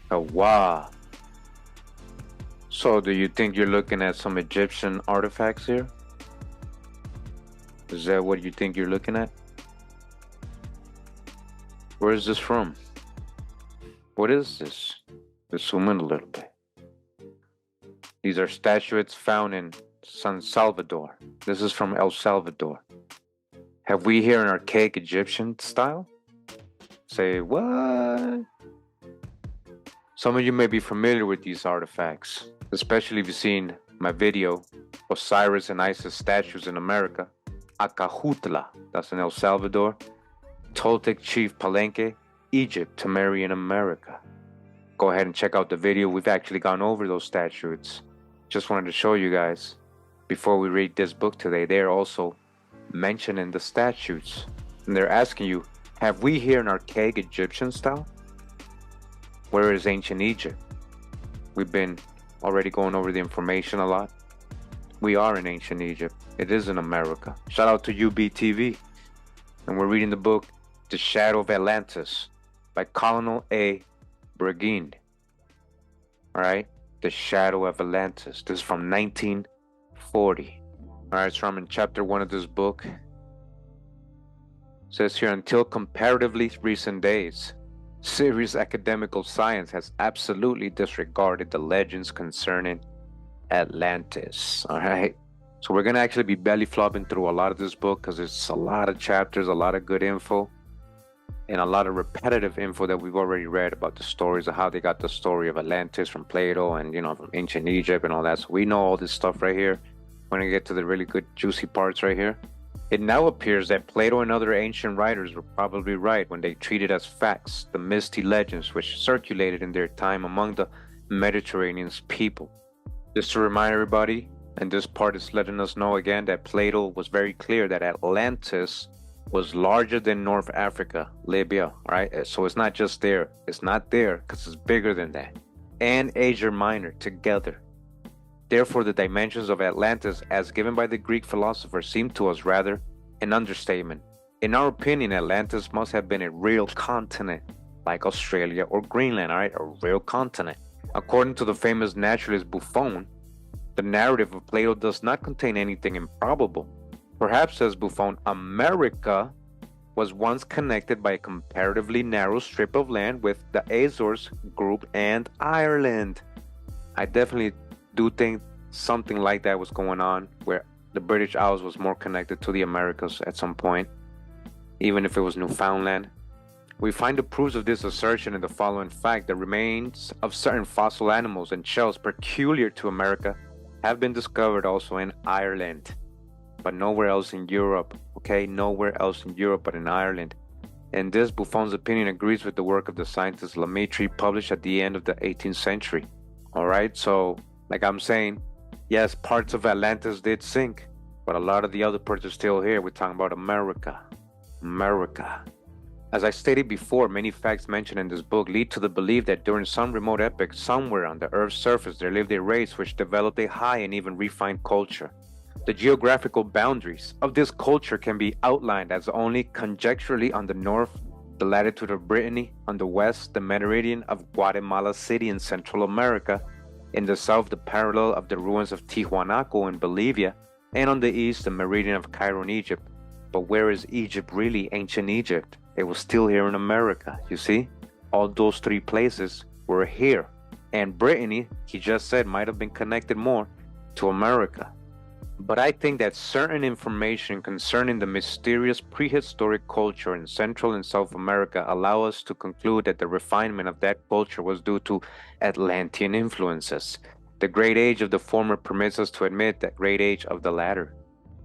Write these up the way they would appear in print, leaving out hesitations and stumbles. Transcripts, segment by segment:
Oh, wow. So, do you think you're looking at some Egyptian artifacts here? Is that what you think you're looking at? Where is this from? What is this? Let's zoom in a little bit. These are statuettes found in San Salvador. This is from El Salvador. Have we here an archaic Egyptian style? Say what? Some of you may be familiar with these artifacts, especially if you've seen my video, Osiris and Isis statues in America, Acajutla, that's in El Salvador, Toltec chief Palenque, Egypt, to marry in America. Go ahead and check out the video. We've actually gone over those statues. Just wanted to show you guys, before we read this book today, they're also mentioned in the statues. And they're asking you, have we here an archaic Egyptian style? Where is ancient Egypt? We've been already going over the information a lot. We are in ancient Egypt. It is in America. Shout out to UBTV. And we're reading the book, The Shadow of Atlantis by Colonel A. Breguin. All right? The Shadow of Atlantis. This is from 1940. All right, so I'm in chapter 1 of this book. It says here, until comparatively recent days, serious academical science has absolutely disregarded the legends concerning Atlantis. All right. So we're going to actually be belly flopping through a lot of this book because it's a lot of chapters, a lot of good info, and a lot of repetitive info that we've already read about the stories of how they got the story of Atlantis from Plato and, from ancient Egypt and all that. So we know all this stuff right here. We're going to get to the really good, juicy parts right here. It now appears that Plato and other ancient writers were probably right when they treated as facts the misty legends which circulated in their time among the Mediterranean's people. Just to remind everybody, and this part is letting us know again that Plato was very clear that Atlantis was larger than North Africa, Libya, right? So it's not just there. It's not there because it's bigger than that. And Asia Minor together. Therefore, the dimensions of Atlantis, as given by the Greek philosophers, seem to us rather an understatement. In our opinion, Atlantis must have been a real continent, like Australia or Greenland, all right? A real continent. According to the famous naturalist Buffon, the narrative of Plato does not contain anything improbable. Perhaps, says Buffon, America was once connected by a comparatively narrow strip of land with the Azores group and Ireland. I definitely do think something like that was going on, where the British Isles was more connected to the Americas at some point, even if it was Newfoundland. We find the proofs of this assertion in the following fact: the remains of certain fossil animals and shells peculiar to America have been discovered also in Ireland, but nowhere else in Europe. Okay, nowhere else in Europe but in Ireland. And this, Buffon's opinion, agrees with the work of the scientist Lemaitre, published at the end of the 18th century. All right, so like I'm saying, yes, parts of Atlantis did sink, but a lot of the other parts are still here. We're talking about America. America. As I stated before, many facts mentioned in this book lead to the belief that during some remote epoch, somewhere on the Earth's surface, there lived a race which developed a high and even refined culture. The geographical boundaries of this culture can be outlined as only conjecturally on the north, the latitude of Brittany, on the west, the meridian of Guatemala City in Central America, in the south, the parallel of the ruins of Tijuanaco in Bolivia, and on the east, the meridian of Cairo in Egypt. But where is Egypt really, ancient Egypt? It was still here in America, you see? All those three places were here. And Brittany, he just said, might have been connected more to America. But I think that certain information concerning the mysterious prehistoric culture in Central and South America allow us to conclude that the refinement of that culture was due to Atlantean influences. The great age of the former permits us to admit the great age of the latter.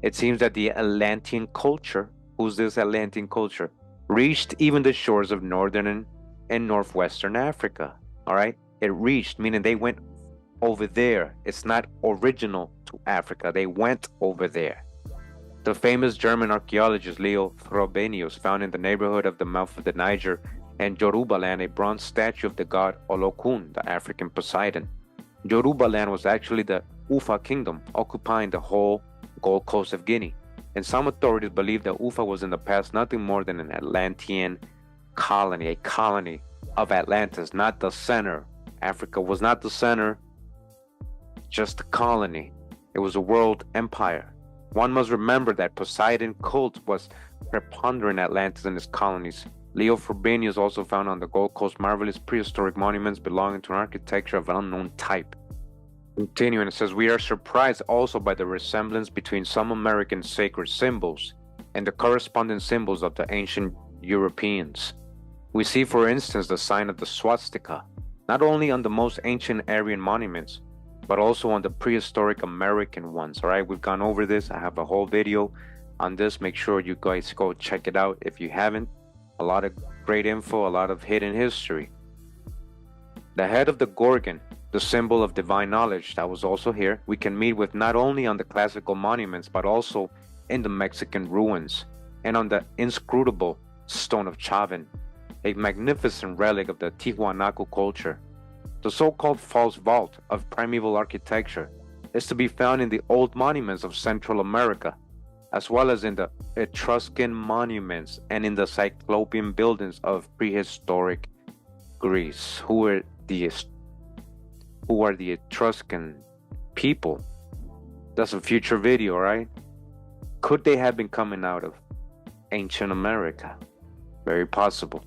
It seems that the Atlantean culture, who's this Atlantean culture, reached even the shores of northern and northwestern Africa. All right? It reached, meaning they went over there. It's not original to Africa. They went over there. The famous German archaeologist Leo Frobenius found in the neighborhood of the mouth of the Niger and Yorubaland a bronze statue of the god Olokun, the African Poseidon. Yorubaland was actually the Ufa kingdom, occupying the whole Gold Coast of Guinea. And some authorities believe that Ufa was in the past nothing more than an Atlantean colony, a colony of Atlantis, not the center. Africa was not the center, just a colony. It was a world empire. One must remember that Poseidon cult was preponderant in Atlantis and its colonies. Leo Frobenius also found on the Gold Coast marvelous prehistoric monuments belonging to an architecture of an unknown type. Continuing, it says, we are surprised also by the resemblance between some American sacred symbols and the corresponding symbols of the ancient Europeans. We see, for instance, the sign of the swastika, not only on the most ancient Aryan monuments, but also on the prehistoric American ones. All right, we've gone over this. I have a whole video on this. Make sure you guys go check it out if you haven't. A lot of great info, a lot of hidden history. The head of the Gorgon, the symbol of divine knowledge, that was also here. We can meet with not only on the classical monuments, but also in the Mexican ruins and on the inscrutable stone of Chavin, a magnificent relic of the Tijuanaco culture. The so-called false vault of primeval architecture is to be found in the old monuments of Central America, as well as in the Etruscan monuments and in the Cyclopean buildings of prehistoric Greece. Who are the Etruscan people? That's a future video, right? Could they have been coming out of ancient America? Very possible.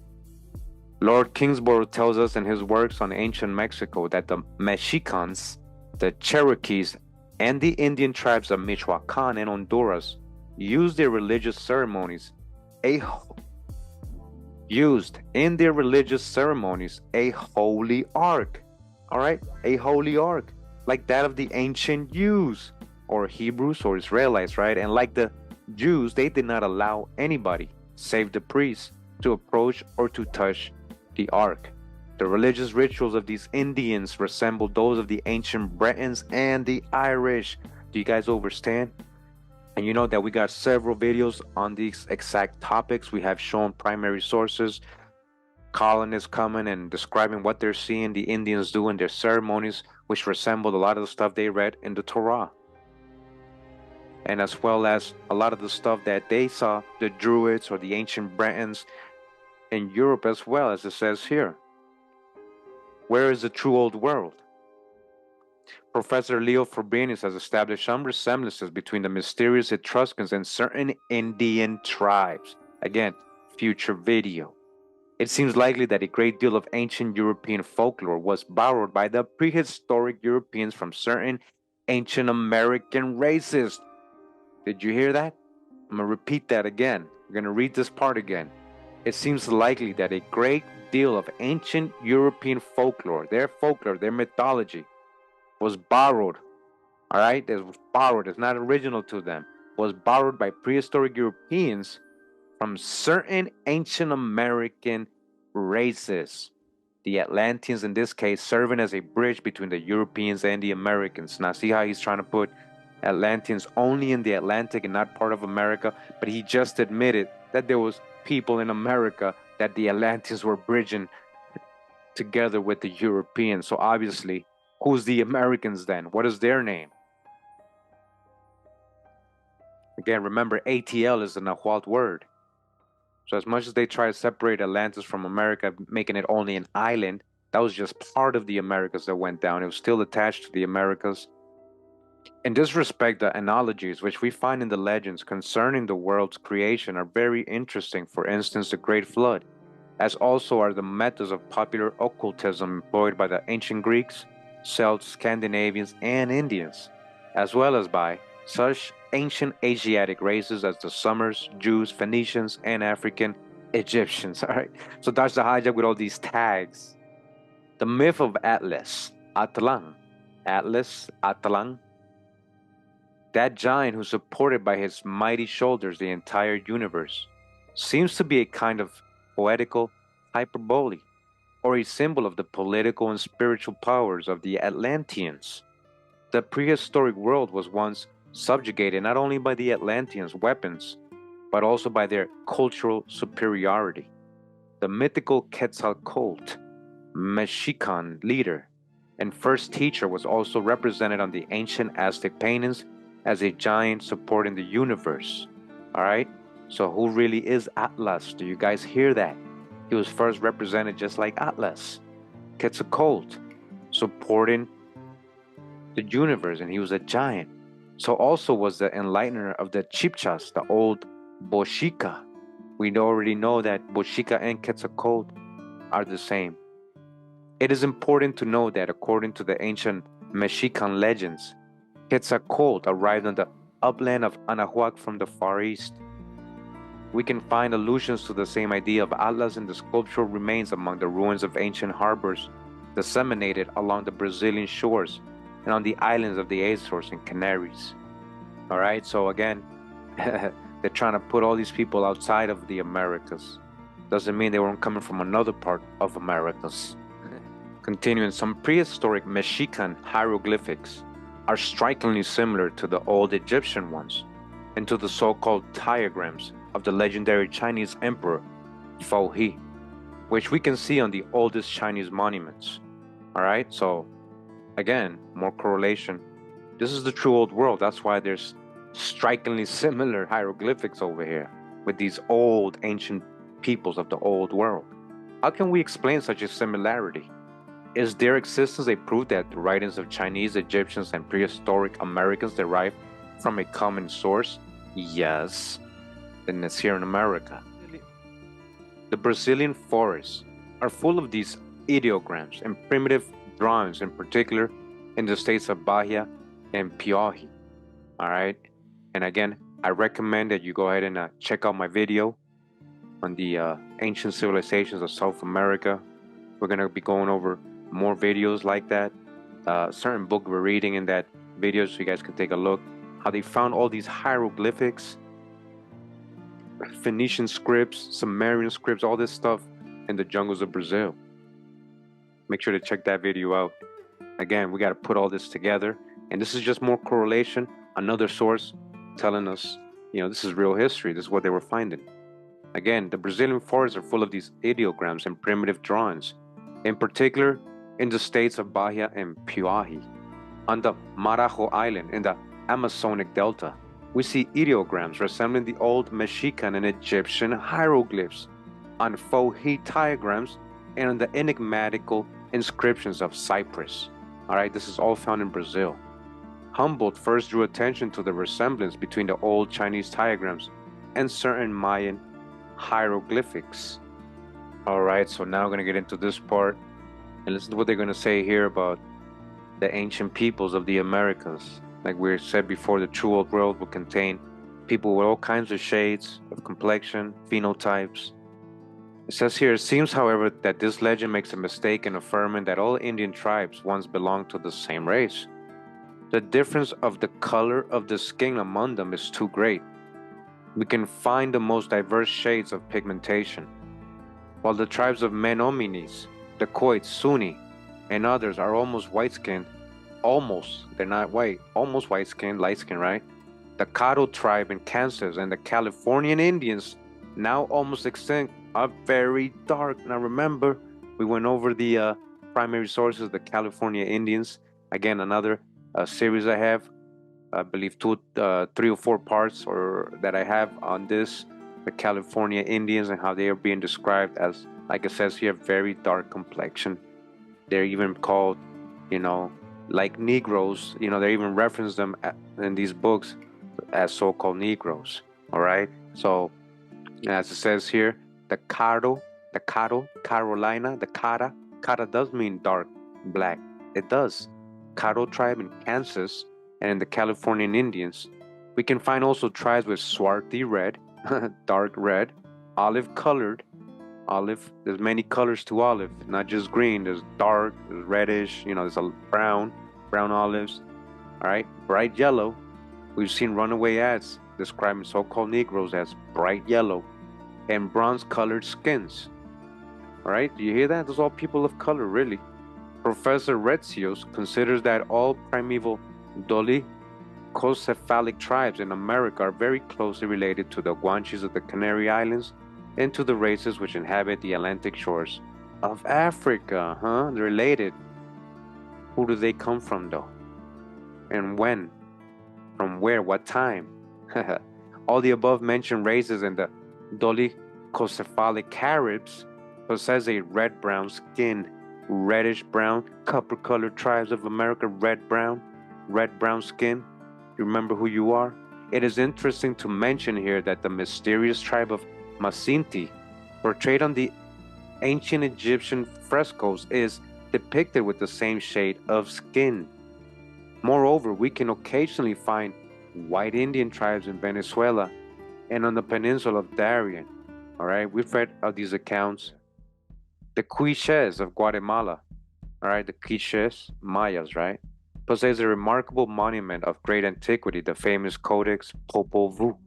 Lord Kingsborough tells us in his works on ancient Mexico that the Mexicans, the Cherokees, and the Indian tribes of Michoacan and Honduras used in their religious ceremonies a holy ark. All right, a holy ark, like that of the ancient Jews or Hebrews or Israelites, right? And like the Jews, they did not allow anybody, save the priests, to approach or to touch the ark. The religious rituals of these Indians resemble those of the ancient Bretons and the Irish. Do you guys understand? And you know that we got several videos on these exact topics. We have shown primary sources, colonists coming and describing what they're seeing the Indians do in their ceremonies, which resembled a lot of the stuff they read in the Torah. And as well as a lot of the stuff that they saw, the Druids or the ancient Bretons in Europe, as well, as it says here. Where is the true old world? Professor Leo Frobenius has established some resemblances between the mysterious Etruscans and certain Indian tribes. Again, future video. It seems likely that a great deal of ancient European folklore was borrowed by the prehistoric Europeans from certain ancient American races. Did you hear that? I'm going to repeat that again. I'm going to read this part again. It seems likely that a great deal of ancient European folklore, their mythology, was borrowed. All right? It was borrowed. It's not original to them. Was borrowed by prehistoric Europeans from certain ancient American races. The Atlanteans, in this case, serving as a bridge between the Europeans and the Americans. Now, see how he's trying to put Atlanteans only in the Atlantic and not part of America, but he just admitted that there was people in America that the Atlanteans were bridging together with the Europeans. So obviously, who's the Americans then? What is their name? Again, remember, ATL is the Nahuatl word. So as much as they try to separate Atlantis from America, making it only an island, that was just part of the Americas that went down. It was still attached to the Americas. In this respect, the analogies which we find in the legends concerning the world's creation are very interesting. For instance, the Great Flood, as also are the methods of popular occultism employed by the ancient Greeks, Celts, Scandinavians, and Indians, as well as by such ancient Asiatic races as the Sumers, Jews, Phoenicians, and African Egyptians. All right, so that's the hijack with all these tags. The myth of Atlas, Atlan, that giant who supported by his mighty shoulders the entire universe, seems to be a kind of poetical hyperbole, or a symbol of the political and spiritual powers of the Atlanteans. The prehistoric world was once subjugated not only by the Atlanteans' weapons, but also by their cultural superiority. The mythical Quetzalcoatl, Mexican leader and first teacher, was also represented on the ancient Aztec paintings as a giant supporting the universe. All right, so who really is Atlas? Do you guys hear that? He was first represented just like Atlas, Quetzalcoatl, supporting the universe, and he was a giant. So also was the enlightener of the Chibchas, the old Bochica. We already know that Bochica and Quetzalcoatl are the same. It is important to know that according to the ancient Mexican legends, Quetzalcoatl arrived on the upland of Anahuac from the Far East. We can find allusions to the same idea of Atlas in the sculptural remains among the ruins of ancient harbors disseminated along the Brazilian shores and on the islands of the Azores and Canaries. All right, so again, they're trying to put all these people outside of the Americas. Doesn't mean they weren't coming from another part of Americas. Continuing, some prehistoric Mexican hieroglyphics are strikingly similar to the old Egyptian ones and to the so-called diagrams of the legendary Chinese emperor Fou He, which we can see on the oldest Chinese monuments. All right, so again, more correlation. This is the true old world. That's why there's strikingly similar hieroglyphics over here with these old ancient peoples of the old world. How can we explain such a similarity? Is their existence a proof that the writings of Chinese, Egyptians, and prehistoric Americans derive from a common source? Yes, then it's here in America. The Brazilian forests are full of these ideograms and primitive drawings, in particular in the states of Bahia and Piauí. All right, and again, I recommend that you go ahead and check out my video on the ancient civilizations of South America. We're gonna be going over more videos like that. Certain book we're reading in that video, so you guys can take a look how they found all these hieroglyphics, Phoenician scripts, Sumerian scripts, all this stuff in the jungles of Brazil. Make sure to check that video out. Again, we got to put all this together, and this is just more correlation, another source telling us, you know, this is real history, this is what they were finding. Again, the Brazilian forests are full of these ideograms and primitive drawings, in particular in the states of Bahia and Piauí. On the Marajo Island in the Amazonic Delta, we see ideograms resembling the old Mexican and Egyptian hieroglyphs, on Fou He diagrams, and on the enigmatical inscriptions of Cyprus. All right, this is all found in Brazil. Humboldt first drew attention to the resemblance between the old Chinese diagrams and certain Mayan hieroglyphics. All right, so now we're going to get into this part and listen to what they're going to say here about the ancient peoples of the Americas. Like we said before, the true old world will contain people with all kinds of shades of complexion, phenotypes. It says here, it seems, however, that this legend makes a mistake in affirming that all Indian tribes once belonged to the same race. The difference of the color of the skin among them is too great. We can find the most diverse shades of pigmentation. While the tribes of Menominees, Dacoits, Sunni, and others are almost white-skinned, almost, they're not white, almost white skin, light skin, right? The Caddo tribe in Kansas and the Californian Indians, now almost extinct, are very dark. Now remember, we went over the primary sources, the California Indians. Again, another series I have, I believe 3 or 4 parts or that I have on this, the California Indians and how they are being described as, like it says here, very dark complexion. They're even called, like Negroes. They even reference them in these books as so-called Negroes. All right. So, as it says here, the Caddo, Carolina, the Cara does mean dark black. It does. Caddo tribe in Kansas and in the Californian Indians. We can find also tribes with swarthy red, dark red, olive colored. Olive, there's many colors to olive, not just green. There's dark, there's reddish, there's a brown olives. All right, bright yellow. We've seen runaway ads describing so-called Negroes as bright yellow and bronze-colored skins. All right, do you hear that? Those are all people of color, really. Professor Retzios considers that all primeval dolichocephalic tribes in America are very closely related to the Guanches of the Canary Islands and to the races which inhabit the Atlantic shores of Africa. They're related. Who do they come from, though? And when? From where? What time? All the above mentioned races in the dolichocephalic Caribs possess a red-brown skin. Reddish-brown, copper-colored tribes of America, red-brown skin. You remember who you are? It is interesting to mention here that the mysterious tribe of Masinti, portrayed on the ancient Egyptian frescoes, is depicted with the same shade of skin. Moreover, we can occasionally find white Indian tribes in Venezuela and on the peninsula of Darien. All right, we've read of these accounts. The Quiches of Guatemala, all right, the Quiches, Mayas, right, possess a remarkable monument of great antiquity, the famous Codex Popol Vuh, all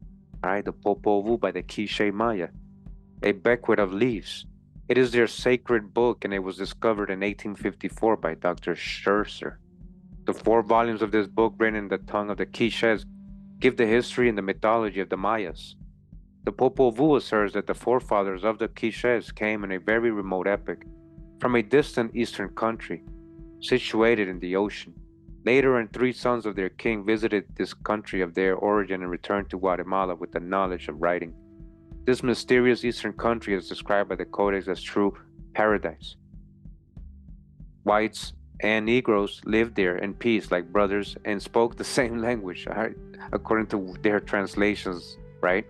right, the Popol Vuh by the Quiche Maya, a bequet of leaves. It is their sacred book, and it was discovered in 1854 by Dr. Scherzer. The 4 volumes of this book, written in the tongue of the Quiches, give the history and the mythology of the Mayas. The Popol Vuh asserts that the forefathers of the Quiches came in a very remote epoch from a distant eastern country situated in the ocean. Later, 3 sons of their king visited this country of their origin and returned to Guatemala with the knowledge of writing. This mysterious eastern country is described by the Codex as true paradise. Whites and Negroes lived there in peace like brothers and spoke the same language, according to their translations, right?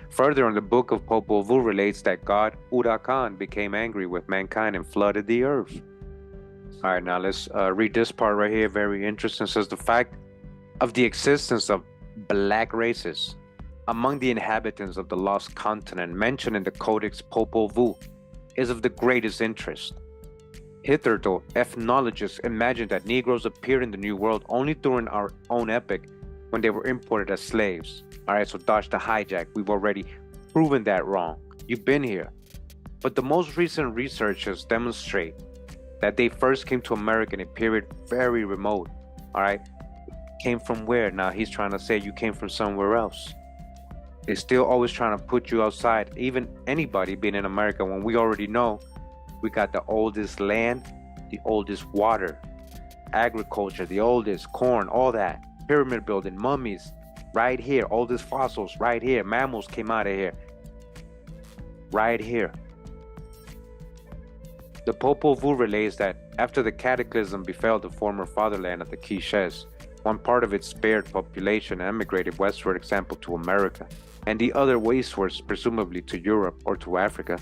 Further on, the book of Popol Vuh relates that god Huracan became angry with mankind and flooded the earth. All right, now let's read this part right here. Very interesting. It says the fact of the existence of black races among the inhabitants of the lost continent mentioned in the Codex Popol Vuh is of the greatest interest. Hitherto, ethnologists imagined that Negroes appeared in the New World only during our own epoch when they were imported as slaves. All right, so dodge the hijack. We've already proven that wrong. You've been here. But the most recent researchers demonstrate that they first came to America in a period very remote. All right, came from where? Now he's trying to say you came from somewhere else. They're still always trying to put you outside, even anybody being in America, when we already know we got the oldest land, the oldest water, agriculture, the oldest corn, all that, pyramid building, mummies, right here, oldest fossils, right here, mammals came out of here, right here. The Popol Vuh relates that after the cataclysm befell the former fatherland of the Quiches, one part of its spared population emigrated westward, example to America, and the other westwards, presumably to Europe or to Africa.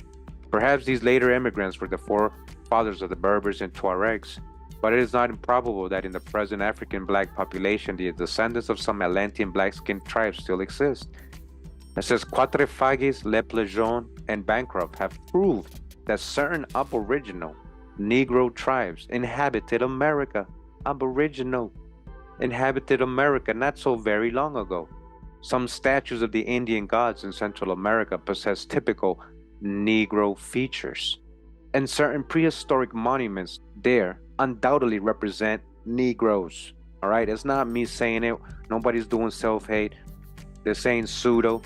Perhaps these later immigrants were the forefathers of the Berbers and Tuaregs, but it is not improbable that in the present African black population, the descendants of some Atlantean black-skinned tribes still exist. It says Quatrefages, Le Plongeon, and Bancroft have proved that certain aboriginal Negro tribes inhabited America. Aboriginal inhabited America not so very long ago. Some statues of the Indian gods in Central America possess typical Negro features, and certain prehistoric monuments there undoubtedly represent Negroes. All right, it's not me saying it. Nobody's doing self-hate. They're saying pseudo.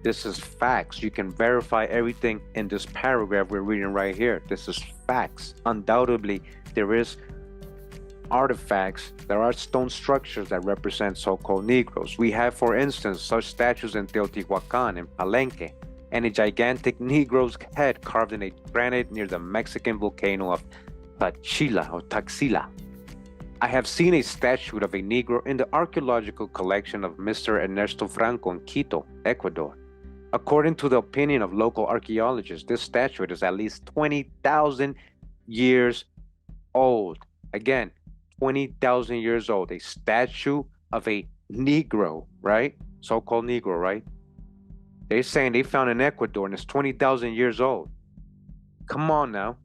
This is facts. You can verify everything in this paragraph we're reading right here. This is facts. Undoubtedly, there is artifacts. There are stone structures that represent so-called Negroes. We have, for instance, such statues in Teotihuacan and Palenque, and a gigantic Negro's head carved in a granite near the Mexican volcano of Taxila or Taxila. I have seen a statue of a Negro in the archaeological collection of Mr. Ernesto Franco in Quito, Ecuador. According to the opinion of local archaeologists, this statue is at least 20,000 years old. Again, 20,000 years old. A statue of a Negro, right? So-called Negro, right? They're saying they found in Ecuador and it's 20,000 years old. Come on now.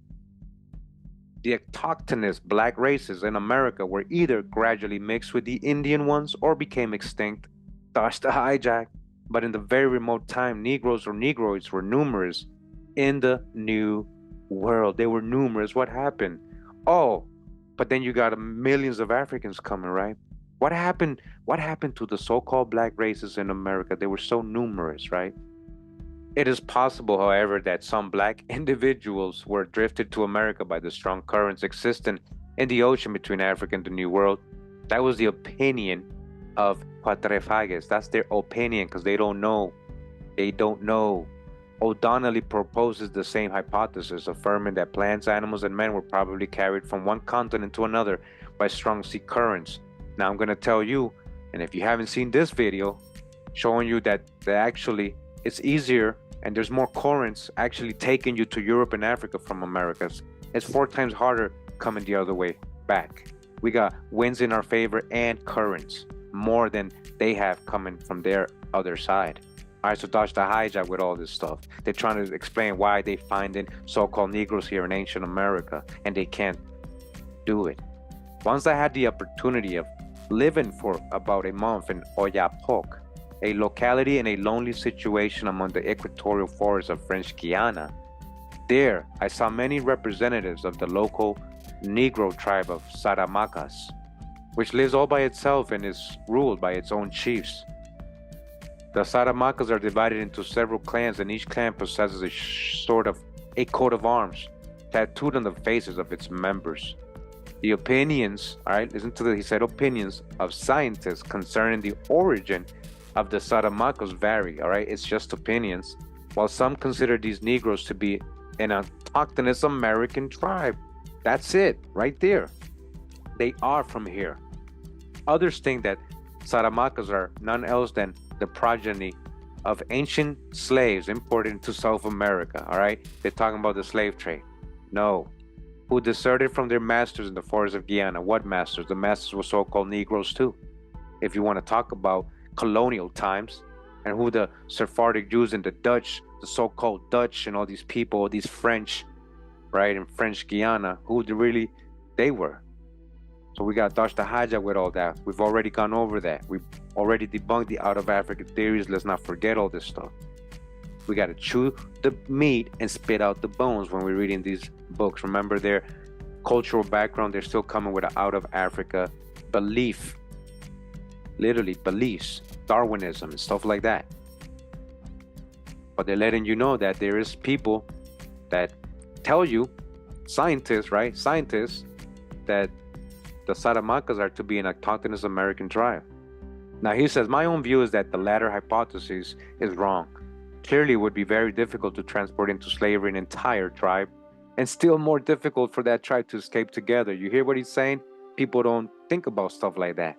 The autochthonous black races in America were either gradually mixed with the Indian ones or became extinct, thus the hijack. But in the very remote time, Negroes or Negroids were numerous in the New World. They were numerous. What happened? Oh, but then you got millions of Africans coming, right? What happened? What happened to the so-called black races in America? They were so numerous, right? It is possible, however, that some black individuals were drifted to America by the strong currents existing in the ocean between Africa and the New World. That was the opinion of Quatrefages. That's their opinion because they don't know. They don't know. O'Donnelly proposes the same hypothesis, affirming that plants, animals, and men were probably carried from one continent to another by strong sea currents. Now I'm going to tell you, and if you haven't seen this video, showing you that actually it's easier and there's more currents actually taking you to Europe and Africa from Americas. It's 4 times harder coming the other way back. We got winds in our favor and currents more than they have coming from their other side. All right, so dodge the hijack with all this stuff. They're trying to explain why they finding so-called Negroes here in ancient America, and they can't do it. Once I had the opportunity of living for about a month in Oyapoc, a locality in a lonely situation among the equatorial forests of French Guiana. There, I saw many representatives of the local Negro tribe of Saramacas, which lives all by itself and is ruled by its own chiefs. The Saramacas are divided into several clans, and each clan possesses a sort of a coat of arms tattooed on the faces of its members. The opinions, all right, listen to this, he said opinions of scientists concerning the origin of the Saramacas vary, all right? It's just opinions. While some consider these Negroes to be an autochthonous American tribe. That's it, right there. They are from here. Others think that Saramacas are none else than the progeny of ancient slaves imported into South America, all right? They're talking about the slave trade. No. Who deserted from their masters in the forests of Guyana. What masters? The masters were so-called Negroes too. If you want to talk about colonial times, and who the Sephardic Jews and the Dutch, the so-called Dutch and all these people, these French, right, in French Guiana, who they were. So we got to dodge the hijack with all that. We've already gone over that. We've already debunked the out of Africa theories. Let's not forget all this stuff. We got to chew the meat and spit out the bones when we're reading these books. Remember their cultural background. They're still coming with an out of Africa belief. Literally beliefs, Darwinism and stuff like that. But they're letting you know that there is people that tell you, scientists, right? Scientists, that the Saramacas are to be an autochthonous American tribe. Now he says, my own view is that the latter hypothesis is wrong. Clearly it would be very difficult to transport into slavery an entire tribe, and still more difficult for that tribe to escape together. You hear what he's saying? People don't think about stuff like that.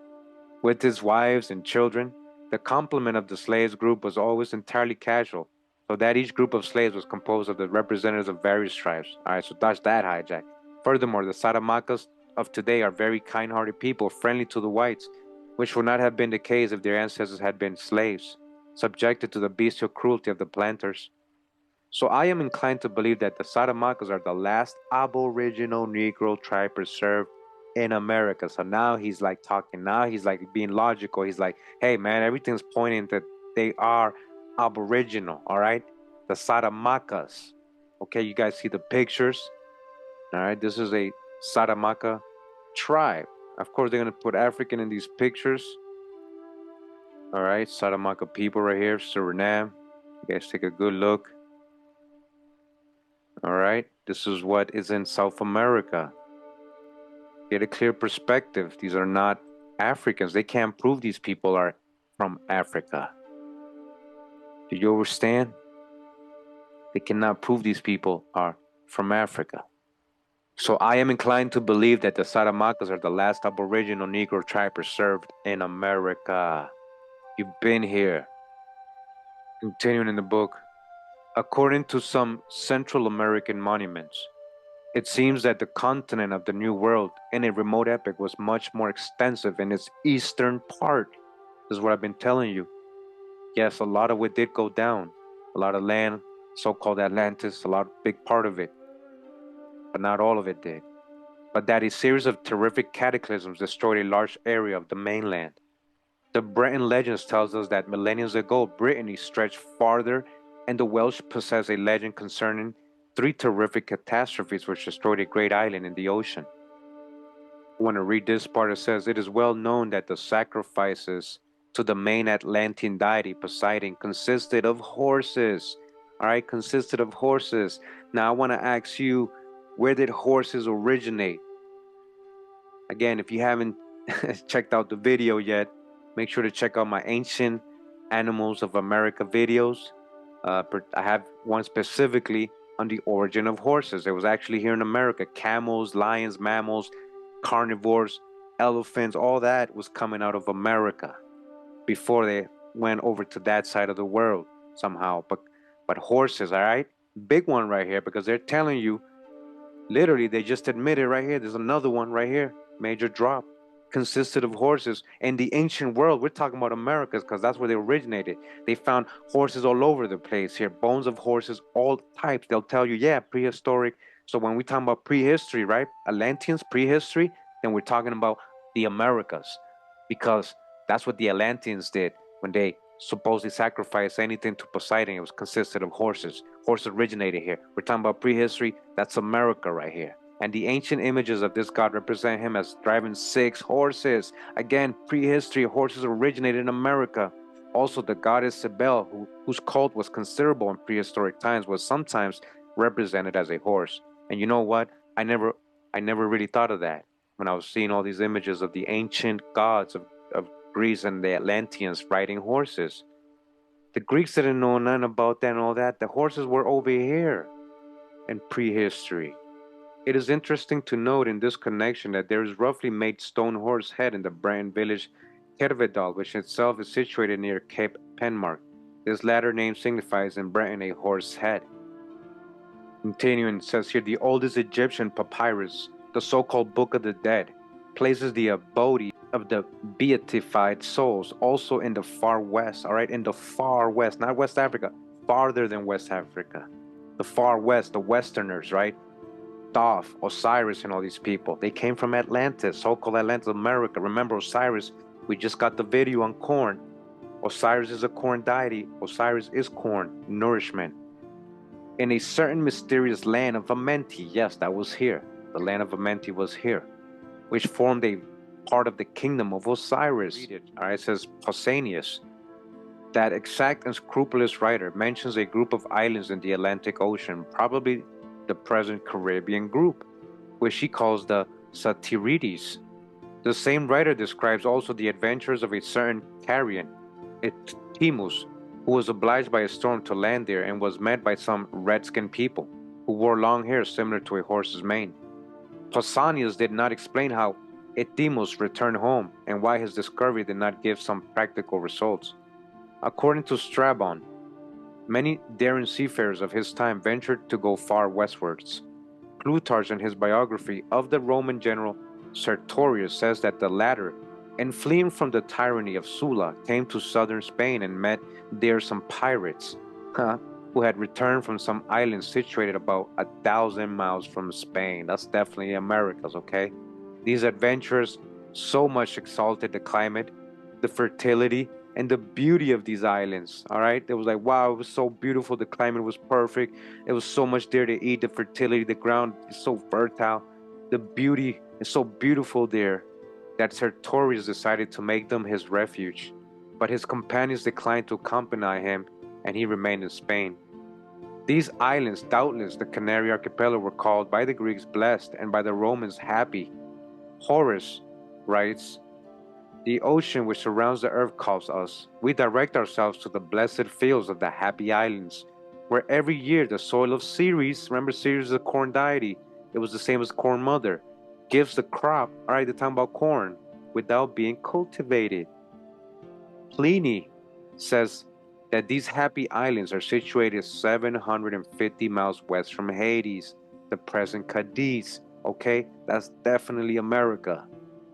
With his wives and children, the complement of the slaves group was always entirely casual, so that each group of slaves was composed of the representatives of various tribes. All right, so that's that hijack. Furthermore, the Saramacas of today are very kind-hearted people, friendly to the whites, which would not have been the case if their ancestors had been slaves, subjected to the bestial cruelty of the planters. So I am inclined to believe that the Saramacas are the last aboriginal Negro tribe preserved in America. So now he's like talking, now he's like being logical. He's like, hey man, everything's pointing that they are aboriginal, all right? The Saramacas. Okay, you guys see the pictures? All right, this is a Saramaca tribe. Of course, they're gonna put African in these pictures. All right, Saramaka people right here, Suriname. You guys take a good look. All right, this is what is in South America. Get a clear perspective. These are not Africans. They can't prove these people are from Africa. Do you understand? They cannot prove these people are from Africa. So I am inclined to believe that the Saramakas are the last Aboriginal Negro tribe preserved in America. You've been here. Continuing in the book. According to some Central American monuments, it seems that the continent of the New World in a remote epoch was much more extensive in its eastern part. This is what I've been telling you. Yes, a lot of it did go down. A lot of land, so-called Atlantis, a big part of it. But not all of it did. But that a series of terrific cataclysms destroyed a large area of the mainland. The Breton legends tells us that millennia ago, Brittany stretched farther, and the Welsh possess a legend concerning 3 terrific catastrophes which destroyed a great island in the ocean. I want to read this part. It says, it is well known that the sacrifices to the main Atlantean deity Poseidon consisted of horses. All right, consisted of horses. Now I want to ask you, where did horses originate? Again, if you haven't checked out the video yet, make sure to check out my Ancient Animals of America videos. I have one specifically on the origin of horses. It was actually here in America. Camels, lions, mammals, carnivores, elephants, all that was coming out of America before they went over to that side of the world somehow. But horses, all right? Big one right here, because they're telling you, literally, they just admitted right here, there's another one right here, major drop. Consisted of horses. In the ancient world, we're talking about Americas because that's where they originated. They found horses all over the place here, bones of horses, all types. They'll tell you, yeah, prehistoric. So when we talk about prehistory, right? Atlanteans, prehistory, then we're talking about the Americas, because that's what the Atlanteans did when they supposedly sacrificed anything to Poseidon. It was consisted of horses. Horses originated here. We're talking about prehistory. That's America right here. And the ancient images of this god represent him as driving 6 horses. Again, prehistory, horses originated in America. Also, the goddess Cybele, whose cult was considerable in prehistoric times, was sometimes represented as a horse. And you know what? I never really thought of that when I was seeing all these images of the ancient gods of Greece and the Atlanteans riding horses. The Greeks didn't know nothing about that and all that. The horses were over here in prehistory. It is interesting to note in this connection that there is roughly made stone horse head in the Breton village Kervedal, which itself is situated near Cape Penmark. This latter name signifies in Breton a horse head. Continuing, it says here, the oldest Egyptian papyrus, the so-called Book of the Dead, places the abode of the beatified souls also in the far west, all right, in the far west, not West Africa, farther than West Africa. The far west, the Westerners, right? Thoth, Osiris, and all these people. They came from Atlantis, so-called Atlantis, America. Remember Osiris? We just got the video on corn. Osiris is a corn deity. Osiris is corn, nourishment. In a certain mysterious land of Amenti, yes, that was here. The land of Amenti was here, which formed a part of the kingdom of Osiris. All right, it says Pausanias. That exact and scrupulous writer mentions a group of islands in the Atlantic Ocean, probably the present Caribbean group, which he calls the Satyrides. The same writer describes also the adventures of a certain Carian, Timus, who was obliged by a storm to land there and was met by some red-skinned people who wore long hair similar to a horse's mane. Pausanias did not explain how Etymus returned home and why his discovery did not give some practical results. According to Strabon, many daring seafarers of his time ventured to go far westwards. Plutarch, in his biography of the Roman general Sertorius, says that the latter, in fleeing from the tyranny of Sulla, came to southern Spain and met there some pirates who had returned from some islands situated about 1,000 miles from Spain. That's definitely Americas, okay? These adventurers so much exalted the climate, the fertility, and the beauty of these islands. All right, it was like, wow, it was so beautiful, the climate was perfect, it was so much there to eat, the fertility, the ground is so fertile, the beauty is so beautiful there. that Sertorius decided to make them his refuge, but his companions declined to accompany him, and he remained in Spain. These islands, doubtless the Canary Archipelago, were called by the Greeks blessed and by the Romans happy. Horace writes, "The ocean which surrounds the earth calls us. We direct ourselves to the blessed fields of the happy islands, where every year the soil of Ceres," remember Ceres is a corn deity, it was the same as Corn Mother, "gives the crop," all right, they're talking about corn, "without being cultivated." Pliny says that these happy islands are situated 750 miles west from Hades, the present Cadiz, okay? That's definitely America.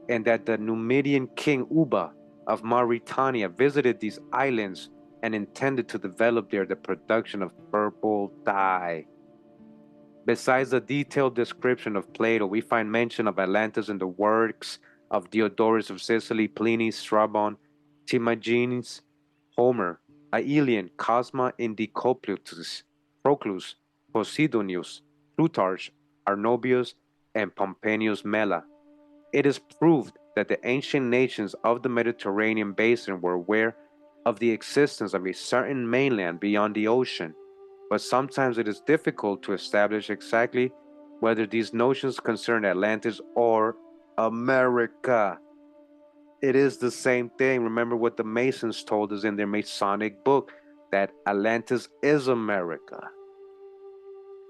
And that the Numidian king Uba of Mauritania visited these islands and intended to develop there the production of purple dye. Besides the detailed description of Plato, we find mention of Atlantis in the works of Diodorus of Sicily, Pliny, Strabon, Timagenes, Homer, Aelian, Cosma Indicopletus, Proclus, Posidonius, Plutarch, Arnobius, and Pomponius Mela. It is proved that the ancient nations of the Mediterranean basin were aware of the existence of a certain mainland beyond the ocean, but sometimes it is difficult to establish exactly whether these notions concern Atlantis or America. It is the same thing. Remember what the Masons told us in their Masonic book, that Atlantis is America.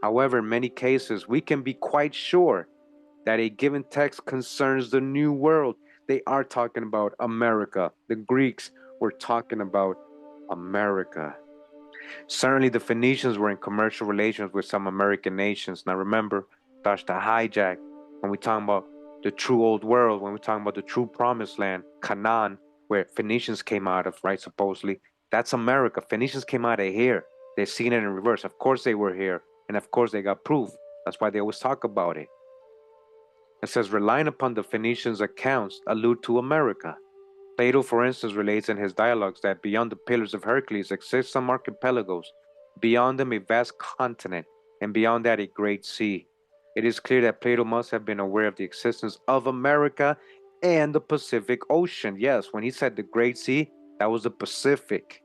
However, in many cases, we can be quite sure that a given text concerns the New World. They are talking about America. The Greeks were talking about America. Certainly, the Phoenicians were in commercial relations with some American nations. Now, remember, that's the hijack. When we talk about the true old world, when we're talking about the true promised land, Canaan, where Phoenicians came out of, right, supposedly, that's America. Phoenicians came out of here. They've seen it in reverse. Of course, they were here. And of course, they got proof. That's why they always talk about it. It says, relying upon the Phoenicians' accounts, allude to America. Plato, for instance, relates in his dialogues that beyond the Pillars of Hercules exist some archipelagos, beyond them a vast continent, and beyond that a great sea. It is clear that Plato must have been aware of the existence of America and the Pacific Ocean. Yes, when he said the Great Sea, that was the Pacific.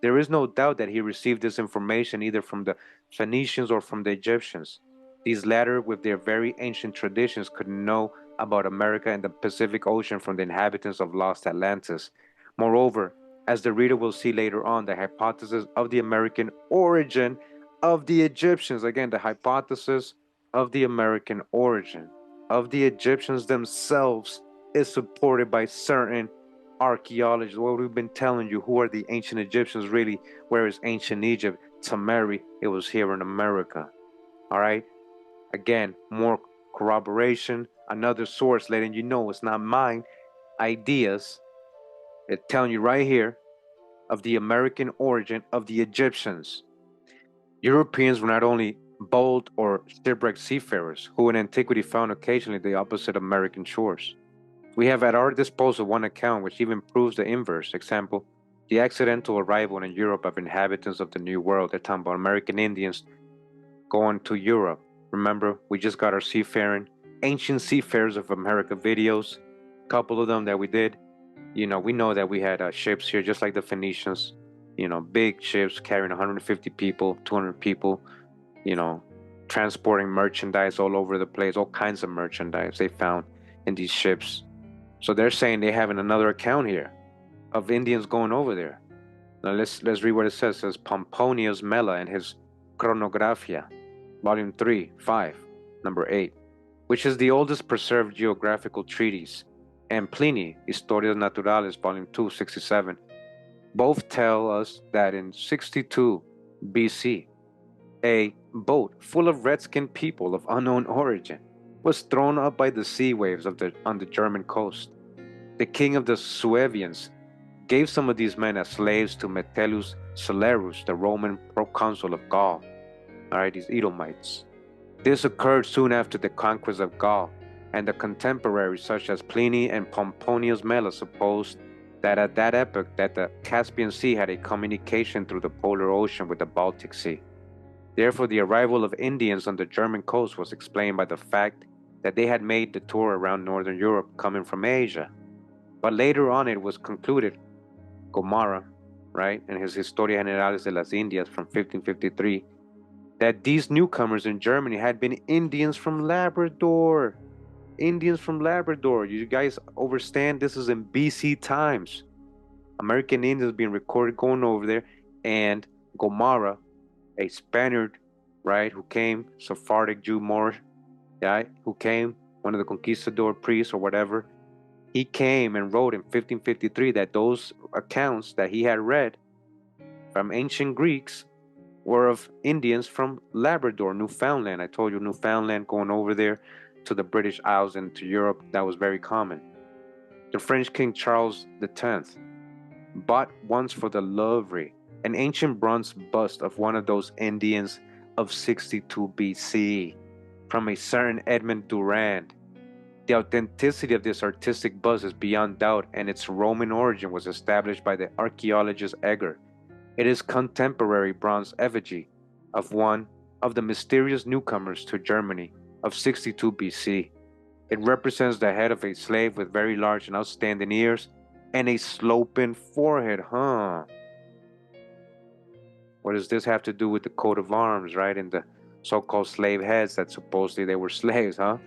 There is no doubt that he received this information either from the Phoenicians or from the Egyptians. These latter, with their very ancient traditions, could know about America and the Pacific Ocean from the inhabitants of lost Atlantis. Moreover, as the reader will see later on, the hypothesis of the American origin of the Egyptians, again, the hypothesis of the American origin of the Egyptians themselves is supported by certain archaeologists. What we've been telling you, who are the ancient Egyptians really? Where is ancient Egypt? Sumeria, it was here in America. All right? Again, more corroboration, another source letting you know it's not mine. Ideas, it's telling you right here of the American origin of the Egyptians. Europeans were not only bold or shipwrecked seafarers who in antiquity found occasionally the opposite American shores. We have at our disposal one account which even proves the inverse. Example, the accidental arrival in Europe of inhabitants of the New World. They're talking about American Indians going to Europe. Remember, we just got our seafaring, ancient seafarers of America videos, a couple of them that we did. You know, we know that we had ships here, just like the Phoenicians, you know, big ships carrying 150 people, 200 people, you know, transporting merchandise all over the place, all kinds of merchandise they found in these ships. So they're saying they have another account here of Indians going over there. Now let's read what it says. It says Pomponius Mela in his Chronographia, Volume 3, 5, number 8, which is the oldest preserved geographical treatise, and Pliny, Historia Naturalis, Volume 2, 67, both tell us that in 62 BC, a boat full of red-skinned people of unknown origin was thrown up by the sea waves on the German coast. The king of the Suevians gave some of these men as slaves to Metellus Celerus, the Roman proconsul of Gaul. All right, these Edomites. This occurred soon after the conquest of Gaul, and the contemporaries such as Pliny and Pomponius Mela supposed that at that epoch that the Caspian Sea had a communication through the polar ocean with the Baltic Sea. Therefore, the arrival of Indians on the German coast was explained by the fact that they had made the tour around Northern Europe coming from Asia. But later on, it was concluded, Gomara, right, in his Historia Generales de las Indias from 1553, that these newcomers in Germany had been Indians from Labrador. Indians from Labrador. You guys understand this is in BC times. American Indians being recorded going over there, and Gomara, a Spaniard, right, who came, Sephardic Jew Moor, yeah, who came, one of the conquistador priests or whatever, he came and wrote in 1553 that those accounts that he had read from ancient Greeks were of Indians from Labrador, Newfoundland. I told you Newfoundland, going over there to the British Isles and to Europe, that was very common. The French King Charles X bought once for the Louvre an ancient bronze bust of one of those Indians of 62 BC from a certain Edmond Durand. The authenticity of this artistic bust is beyond doubt, and its Roman origin was established by the archaeologist Egger. It is contemporary bronze effigy of one of the mysterious newcomers to Germany of 62 BC. It represents the head of a slave with very large and outstanding ears and a sloping forehead, huh? What does this have to do with the coat of arms, right? And the so-called slave heads that supposedly they were slaves, huh?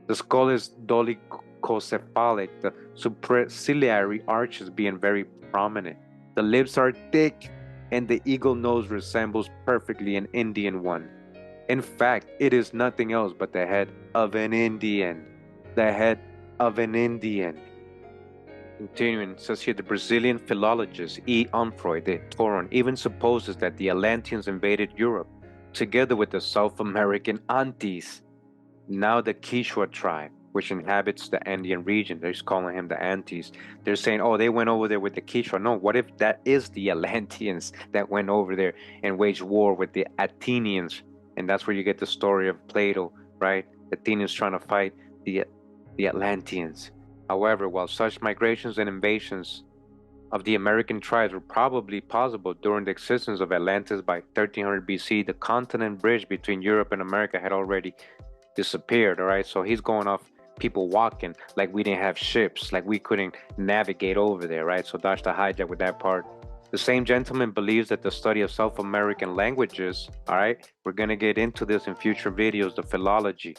The skull is dolichocephalic, the superciliary arches being very prominent. The lips are thick, and the eagle nose resembles perfectly an Indian one. In fact, it is nothing else but the head of an Indian. The head of an Indian. Continuing, says here, the Brazilian philologist E. Onfroy de Toron even supposes that the Atlanteans invaded Europe, together with the South American Antes, now the Quichua tribe, which inhabits the Andean region. They're just calling him the Antes. They're saying, oh, they went over there with the Quichua. No, what if that is the Atlanteans that went over there and waged war with the Athenians? And that's where you get the story of Plato, right? Athenians trying to fight the Atlanteans. However, while such migrations and invasions of the American tribes were probably possible during the existence of Atlantis by 1300 BC, the continent bridge between Europe and America had already disappeared, all right? So he's going off people walking like we didn't have ships, like we couldn't navigate over there, right? So dodge the hijack with that part. The same gentleman believes that the study of South American languages, all right, we're going to get into this in future videos, the philology,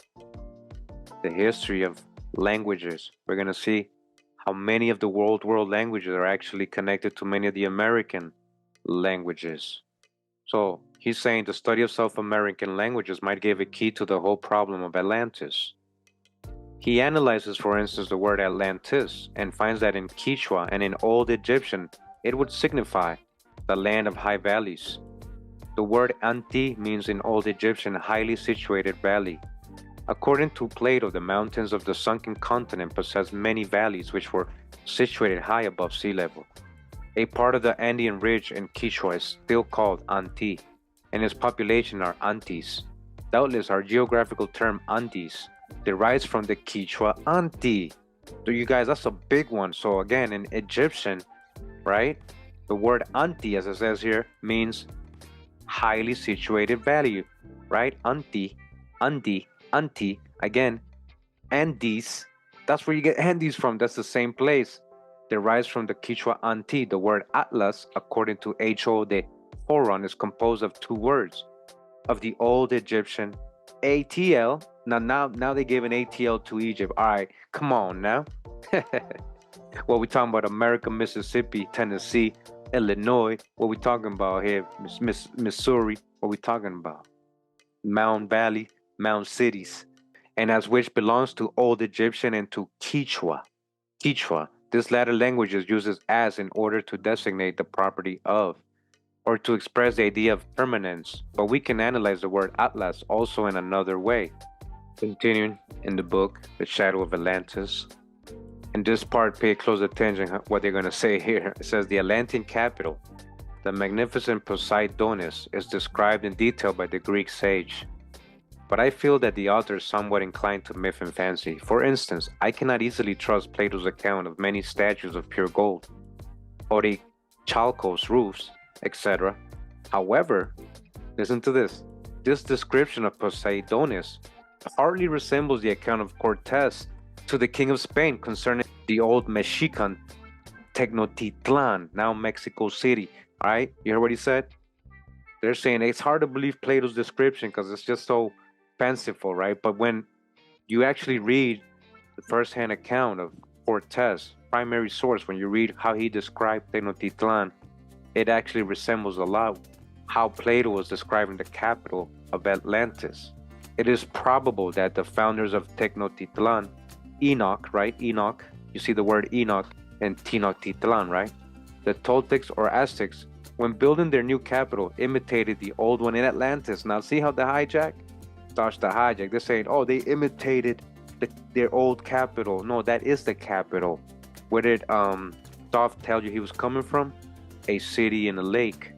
the history of languages. We're going to see how many of the world languages are actually connected to many of the American languages. So he's saying the study of South American languages might give a key to the whole problem of Atlantis. He analyzes, for instance, the word Atlantis and finds that in Quechua and in Old Egyptian, it would signify the land of high valleys. The word Anti means in Old Egyptian highly situated valley. According to Plato, the mountains of the sunken continent possess many valleys which were situated high above sea level. A part of the Andean ridge in Quechua is still called Anti, and its population are Antis. Doubtless our geographical term Andes derives from the Quechua Anti. So you guys, that's a big one. So again, in Egyptian, right, the word Anti, as it says here, means highly situated valley, right? Anti, Andi, Anti, again, Andes, that's where you get Andes from. That's the same place. Derives from the Quechua Anti. The word Atlas, according to H.O. de Horon, is composed of two words of the Old Egyptian ATL. Now they gave an ATL to Egypt. All right, come on now. What we talking about? America, Mississippi, Tennessee, Illinois. What we talking about here? Missouri. What we talking about? Mound Valley, Mound Cities, and as which belongs to Old Egyptian and to Quechua. Quechua. This latter language is used as in order to designate the property of, or to express the idea of permanence, but we can analyze the word Atlas also in another way. Continuing in the book, The Shadow of Atlantis. In this part, pay close attention to what they're going to say here. It says the Atlantean capital, the magnificent Poseidonis, is described in detail by the Greek sage. But I feel that the author is somewhat inclined to myth and fancy. For instance, I cannot easily trust Plato's account of many statues of pure gold, Orichalcos roofs, etc. However, listen to this. This description of Poseidonis hardly resembles the account of Cortés to the king of Spain concerning the old Mexican Tenochtitlan, now Mexico City. All right, you heard what he said? They're saying it's hard to believe Plato's description because it's just so fanciful, right? But when you actually read the first-hand account of Cortés, primary source, when you read how he described Tenochtitlan, it actually resembles a lot how Plato was describing the capital of Atlantis. It is probable that the founders of Tenochtitlan, Enoch, right? Enoch, you see the word Enoch in Tenochtitlan, right? The Toltecs or Aztecs, when building their new capital, imitated the old one in Atlantis. Now, see how the hijack starts to hijack. They're saying, oh, they imitated their old capital. No, that is the capital. Where did Thoth tell you he was coming from? A city in a lake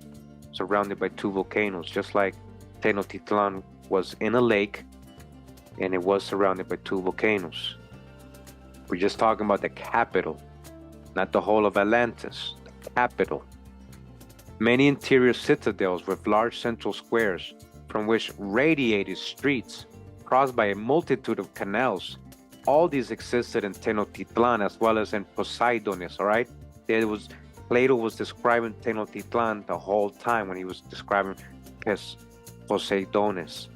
surrounded by two volcanoes, just like Tenochtitlan was in a lake and it was surrounded by two volcanoes. We're just talking about the capital, not the whole of Atlantis, the capital. Many interior citadels with large central squares from which radiated streets crossed by a multitude of canals. All these existed in Tenochtitlan as well as in Poseidonis, all right? Plato was describing Tenochtitlan the whole time when he was describing Poseidonis.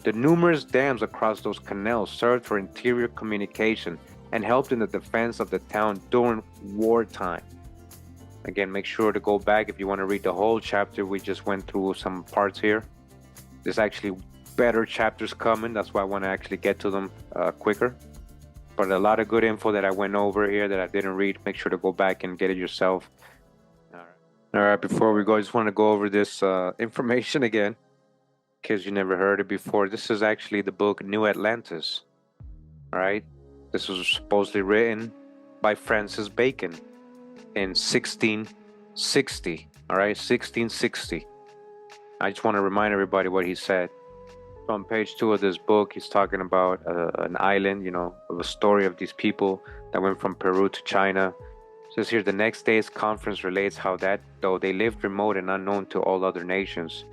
The numerous dams across those canals served for interior communication and helped in the defense of the town during wartime. Again, make sure to go back if you want to read the whole chapter. We just went through some parts here. There's actually better chapters coming. That's why I want to actually get to them quicker. But a lot of good info that I went over here that I didn't read. Make sure to go back and get it yourself. All right, before we go, I just want to go over this information again, in case you never heard it before. This is actually the book New Atlantis. All right, this was supposedly written by Francis Bacon in 1660. All right, 1660. I just want to remind everybody what he said. So on page 2 of this book, he's talking about an island, of a story of these people that went from Peru to China. It says here, the next day's conference relates how that, though they lived remote and unknown to all other nations,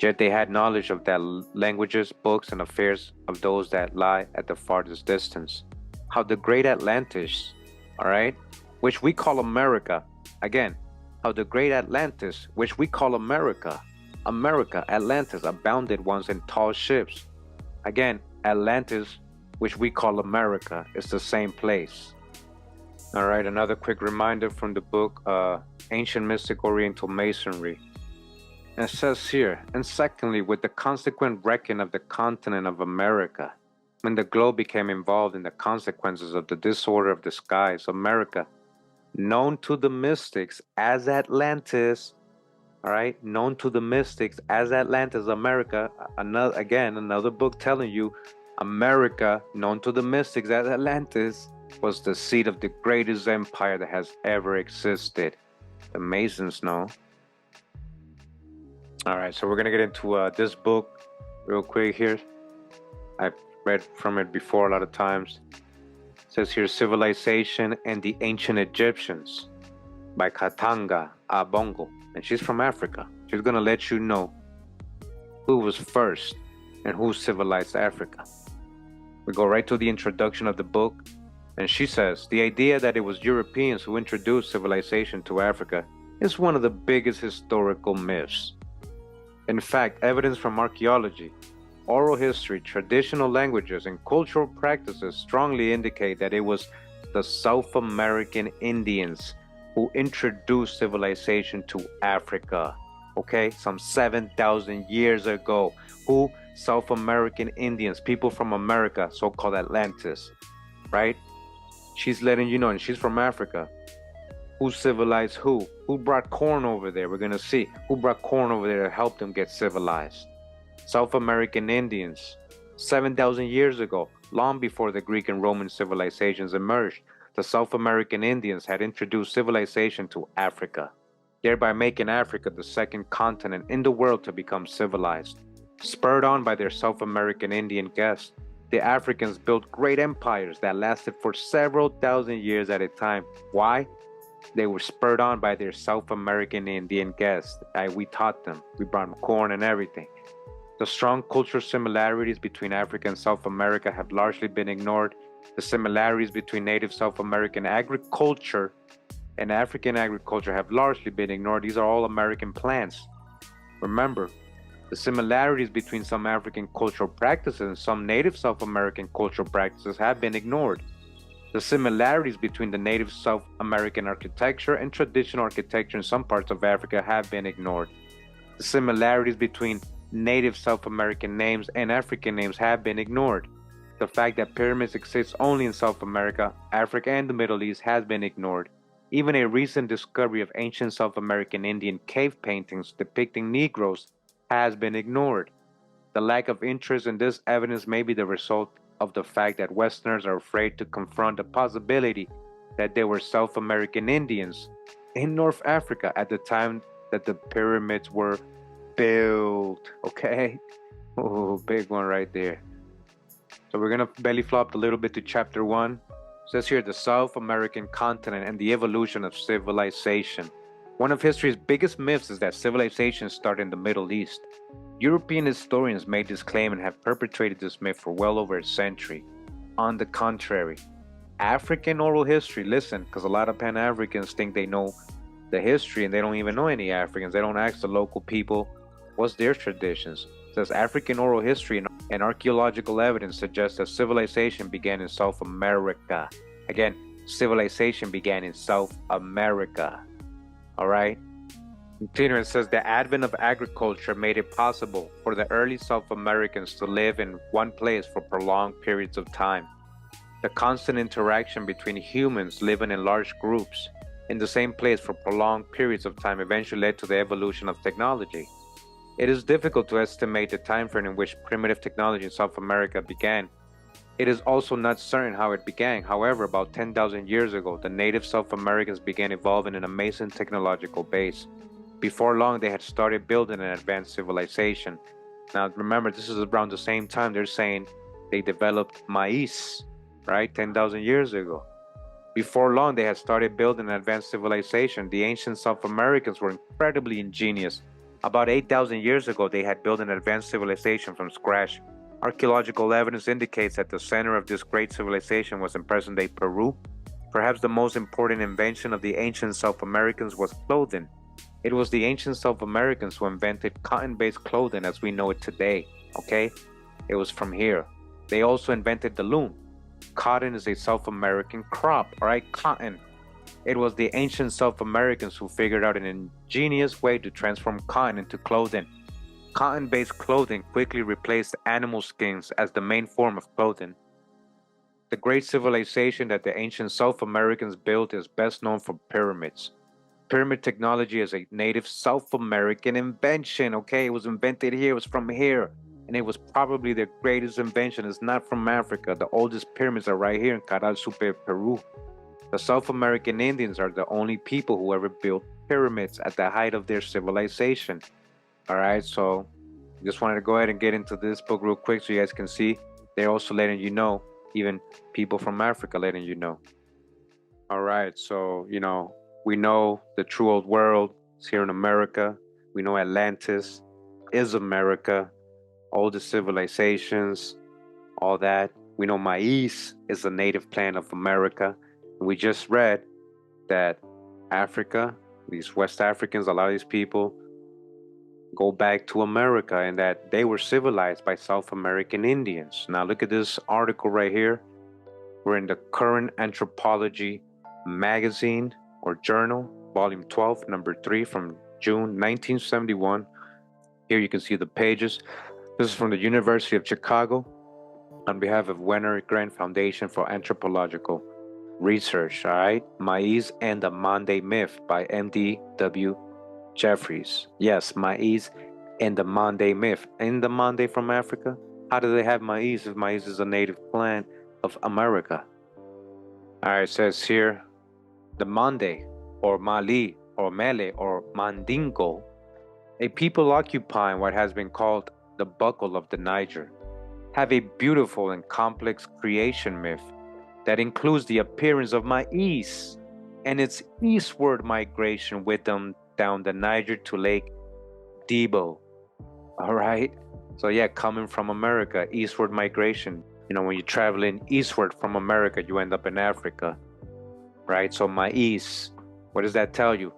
yet they had knowledge of that languages, books, and affairs of those that lie at the farthest distance. How the great Atlantis, all right, which we call America, again, how the great Atlantis, which we call America, Atlantis, abounded once in tall ships. Again, Atlantis, which we call America, is the same place. All right, another quick reminder from the book, Ancient Mystic Oriental Masonry. And it says here, and secondly, with the consequent wrecking of the continent of America, when the globe became involved in the consequences of the disorder of the skies, America, known to the mystics as Atlantis, all right, known to the mystics as Atlantis, America, another book telling you America, known to the mystics as Atlantis, was the seat of the greatest empire that has ever existed. The Masons know. All right, so we're going to get into this book real quick here. I've read from it before a lot of times. It says here, Civilization and the Ancient Egyptians by Katanga Abongo. And she's from Africa. She's going to let you know who was first and who civilized Africa. We go right to the introduction of the book. And she says, the idea that it was Europeans who introduced civilization to Africa is one of the biggest historical myths. In fact, evidence from archaeology, oral history, traditional languages, and cultural practices strongly indicate that it was the South American Indians who introduced civilization to Africa, okay? Some 7,000 years ago. Who? South American Indians, people from America, so-called Atlantis, right? She's letting you know, and she's from Africa. Who civilized who? Who brought corn over there? We're gonna see. Who brought corn over there to help them get civilized? South American Indians, 7,000 years ago, long before the Greek and Roman civilizations emerged. The South American Indians had introduced civilization to Africa, thereby making Africa the second continent in the world to become civilized. Spurred on by their South American Indian guests, the Africans built great empires that lasted for several thousand years at a time. Why? They were spurred on by their South American Indian guests. We taught them. We brought them corn and everything. The strong cultural similarities between Africa and South America have largely been ignored. The similarities between native South American agriculture and African agriculture have largely been ignored. These are all American plants. Remember, the similarities between some African cultural practices and some native South American cultural practices have been ignored. The similarities between the native South American architecture and traditional architecture in some parts of Africa have been ignored. The similarities between native South American names and African names have been ignored. The fact that pyramids exist only in South America, Africa, and the Middle East has been ignored. Even a recent discovery of ancient South American Indian cave paintings depicting Negroes has been ignored. The lack of interest in this evidence may be the result of the fact that Westerners are afraid to confront the possibility that there were South American Indians in North Africa at the time that the pyramids were built. Okay? Oh, big one right there. So we're gonna belly flop a little bit to chapter 1. It says here the South American continent and the evolution of civilization. One of history's biggest myths is that civilization started in the Middle East. European historians made this claim and have perpetuated this myth for well over a century. On the contrary, African oral history, listen, because a lot of Pan-Africans think they know the history and they don't even know any Africans. They don't ask the local people what's their traditions. It says African oral history and archaeological evidence suggests that civilization began in South America. Again, civilization began in South America. All right? Continuing, it says the advent of agriculture made it possible for the early South Americans to live in one place for prolonged periods of time. The constant interaction between humans living in large groups in the same place for prolonged periods of time eventually led to the evolution of technology. It is difficult to estimate the time frame in which primitive technology in South America began. It is also not certain how it began. However, about 10,000 years ago, the native South Americans began evolving an amazing technological base. Before long, they had started building an advanced civilization. Now, remember, this is around the same time they're saying they developed maize, right? 10,000 years ago. Before long, they had started building an advanced civilization. The ancient South Americans were incredibly ingenious. About 8,000 years ago, they had built an advanced civilization from scratch. Archaeological evidence indicates that the center of this great civilization was in present-day Peru. Perhaps the most important invention of the ancient South Americans was clothing. It was the ancient South Americans who invented cotton-based clothing as we know it today, okay? It was from here. They also invented the loom. Cotton is a South American crop, all right? Cotton. It was the ancient South Americans who figured out an ingenious way to transform cotton into clothing. Cotton-based clothing quickly replaced animal skins as the main form of clothing. The great civilization that the ancient South Americans built is best known for pyramids. Pyramid technology is a native South American invention, okay? It was invented here, it was from here. And it was probably the greatest invention. It's not from Africa. The oldest pyramids are right here in Caral Supe, Peru. The South American Indians are the only people who ever built pyramids at the height of their civilization. All right, so just wanted to go ahead and get into this book real quick so you guys can see. They're also letting you know, even people from Africa letting you know. All right, so, we know the true old world is here in America. We know Atlantis is America, all the civilizations, all that. We know maize is a native plant of America. And we just read that Africa, these West Africans, a lot of these people go back to America and that they were civilized by South American Indians. Now look at this article right here. We're in the Current Anthropology magazine or journal, volume 12, number 3 from June 1971. Here you can see the pages. This is from the University of Chicago on behalf of Wenner Grant Foundation for Anthropological Research, all right? Maize and the Mande Myth by M.D.W. Jeffries. Yes, maize and the Mande Myth. And the Mande from Africa? How do they have maize if maize is a native plant of America? All right, it says here, the Mande, or Mali, or Mele, or Mandingo, a people occupying what has been called the buckle of the Niger, have a beautiful and complex creation myth that includes the appearance of maize and its eastward migration with them down the Niger to Lake Debo. All right, So yeah, coming from America, eastward migration. You know, when you're traveling eastward from America, you end up in Africa, right? So Maiz, what does that tell you?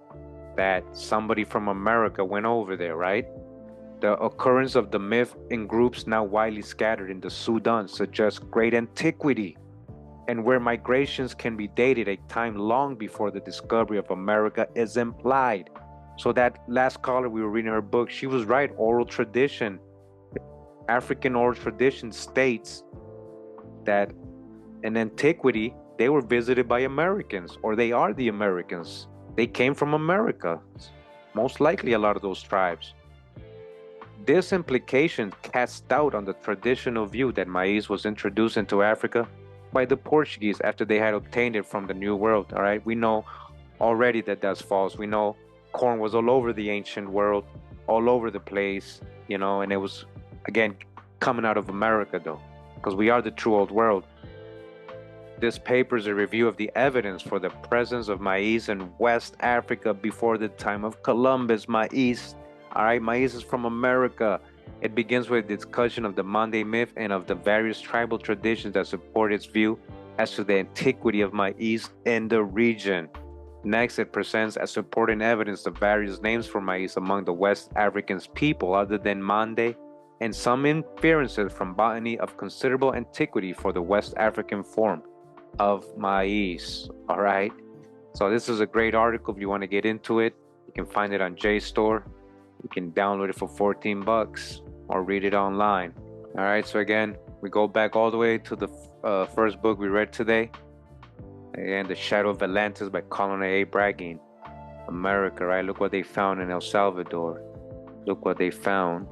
That somebody from America went over there, right? The occurrence of the myth in groups now widely scattered in the Sudan suggests great antiquity, and where migrations can be dated a time long before the discovery of America is implied. So that last caller we were reading her book, she was right. Oral tradition, African oral tradition states that in antiquity they were visited by Americans, or they are the Americans. They came from America, most likely a lot of those tribes. This implication casts doubt on the traditional view that maize was introduced into Africa by the Portuguese after they had obtained it from the New World. All right, we know already that that's false. We know corn was all over the ancient world, all over the place, you know, and it was, again, coming out of America, though, because we are the true old world. This paper is a review of the evidence for the presence of maize in West Africa before the time of Columbus. Maize, all right, maize is from America. It begins with a discussion of the Monday myth and of the various tribal traditions that support its view as to the antiquity of maize in the region. Next, it presents as supporting evidence the various names for maize among the West Africans people other than Mande, and some inferences from botany of considerable antiquity for the West African form of maize. All right, so this is a great article. If you want to get into it, you can find it on JSTOR. You can download it for 14 bucks or read it online. All right, so again, we go back all the way to the first book we read today. Again, The Shadow of Atlantis by Colin A. Bragging. America, right? Look what they found in El Salvador. Look what they found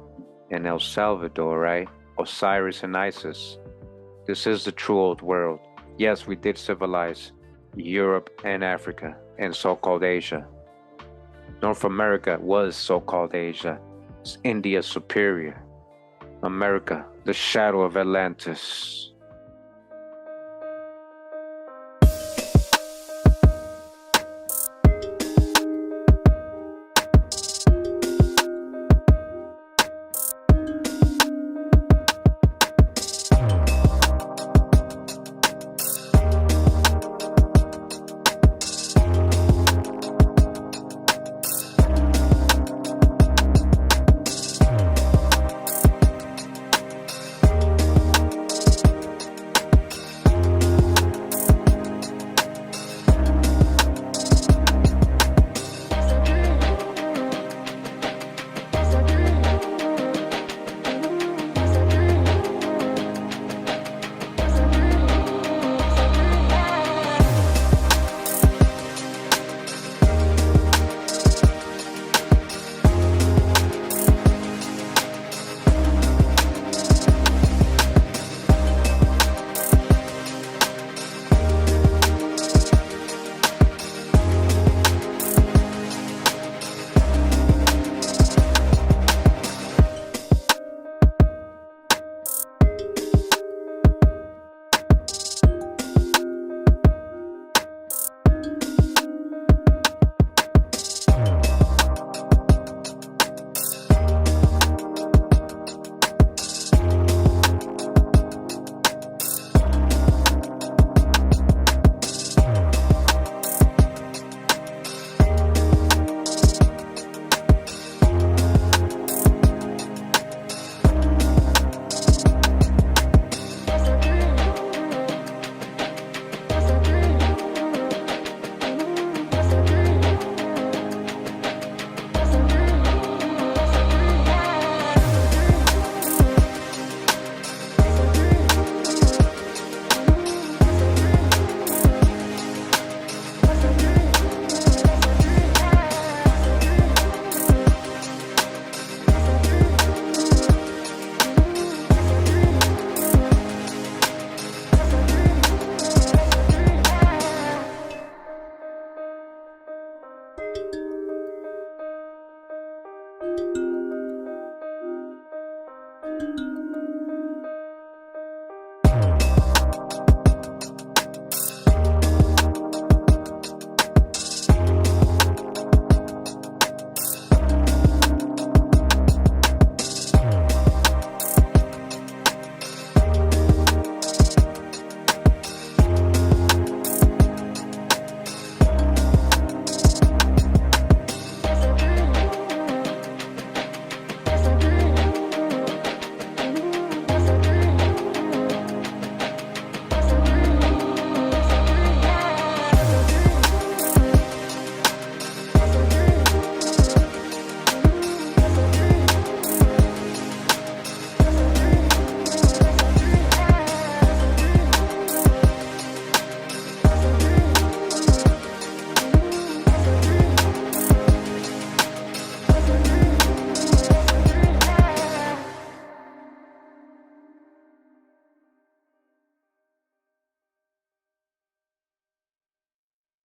in El Salvador, right? Osiris and Isis. This is the true old world. Yes, we did civilize Europe and Africa and so-called Asia. North America was so-called Asia. It's India superior. America, the shadow of Atlantis.